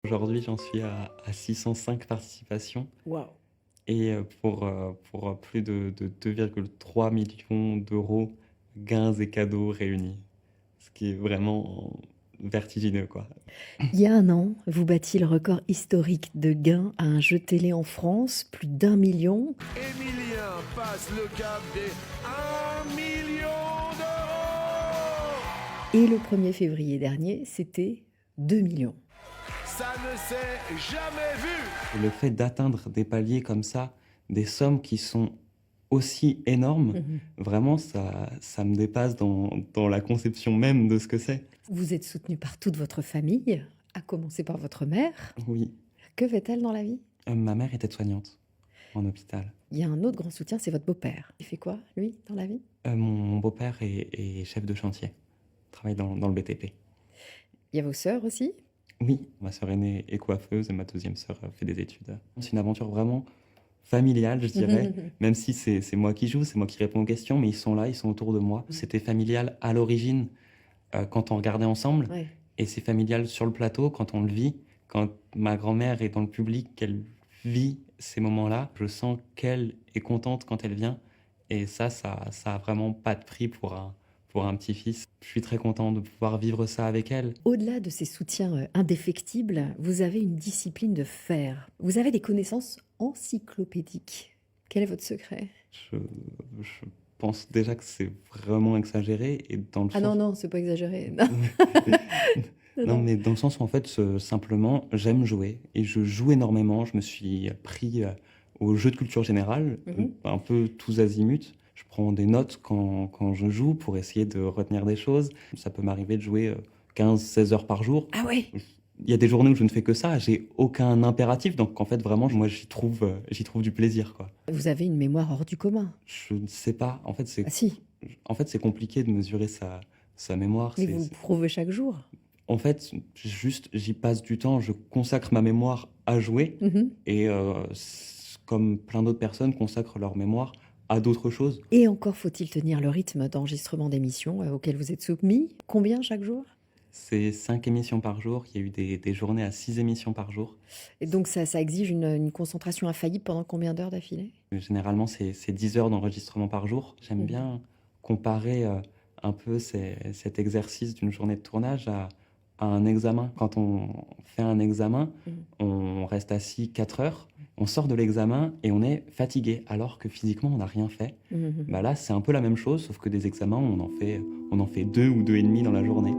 Aujourd'hui, j'en suis à 605 participations Waouh! et pour plus de 2,3 millions d'euros gains et cadeaux réunis. Ce qui est vraiment vertigineux, quoi. Il y a un an, vous battiez le record historique de gains à un jeu télé en France, plus d'1 million. Emilien passe le cap des 1 million d'euros. Et le 1er février dernier, c'était 2 millions. Ça ne s'est jamais vu. Et le fait d'atteindre des paliers comme ça, des sommes qui sont aussi énormes, vraiment, ça me dépasse dans la conception même de ce que c'est. Vous êtes soutenu par toute votre famille, à commencer par votre mère. Oui. Que fait-elle dans la vie? Ma mère était soignante en hôpital. Il y a un autre grand soutien, c'est votre beau-père. Il fait quoi, lui, dans la vie? Mon beau-père est chef de chantier, travaille dans le BTP. Il y a vos sœurs aussi? Oui, ma sœur aînée est coiffeuse et ma deuxième sœur fait des études. C'est une aventure vraiment familiale, je dirais, même si c'est moi qui joue, c'est moi qui réponds aux questions, mais ils sont là, ils sont autour de moi. C'était familial à l'origine quand on regardait ensemble, Ouais. et c'est familial sur le plateau quand on le vit, quand ma grand-mère est dans le public, qu'elle vit ces moments-là. Je sens qu'elle est contente quand elle vient, et ça a vraiment pas de prix pour un petit-fils. Je suis très content de pouvoir vivre ça avec elle. Au-delà de ces soutiens indéfectibles, vous avez une discipline de fer. Vous avez des connaissances encyclopédiques. Quel est votre secret? Je pense déjà que c'est vraiment exagéré, et dans le Ah sens... non, c'est pas exagéré. Non, mais dans le sens où, en fait, simplement, j'aime jouer. Et je joue énormément. Je me suis pris aux jeux de culture générale, un peu tous azimuts. Je prends des notes quand je joue pour essayer de retenir des choses. Ça peut m'arriver de jouer 15-16 heures par jour. Ah ouais? Il y a des journées où je ne fais que ça. J'ai aucun impératif. Donc, en fait, vraiment, moi, j'y trouve du plaisir, quoi. Vous avez une mémoire hors du commun. Je ne sais pas. En fait, Ah si, c'est compliqué de mesurer sa mémoire. mais vous le prouvez chaque jour. En fait, juste, j'y passe du temps, je consacre ma mémoire à jouer, et comme plein d'autres personnes consacrent leur mémoire à d'autres choses. Et encore faut-il tenir le rythme d'enregistrement d'émissions auquel vous êtes soumis. Combien chaque jour? C'est 5 émissions par jour, il y a eu des journées à 6 émissions par jour. Et donc ça exige une concentration infaillible pendant combien d'heures d'affilée? Généralement, c'est 10 heures d'enregistrement par jour. J'aime bien comparer un peu cet exercice d'une journée de tournage à un examen. Quand on fait un examen, on reste assis 4 heures, on sort de l'examen et on est fatigué, alors que physiquement, on n'a rien fait. Bah là, c'est un peu la même chose, sauf que des examens, on en fait 2 ou 2 et demi dans la journée.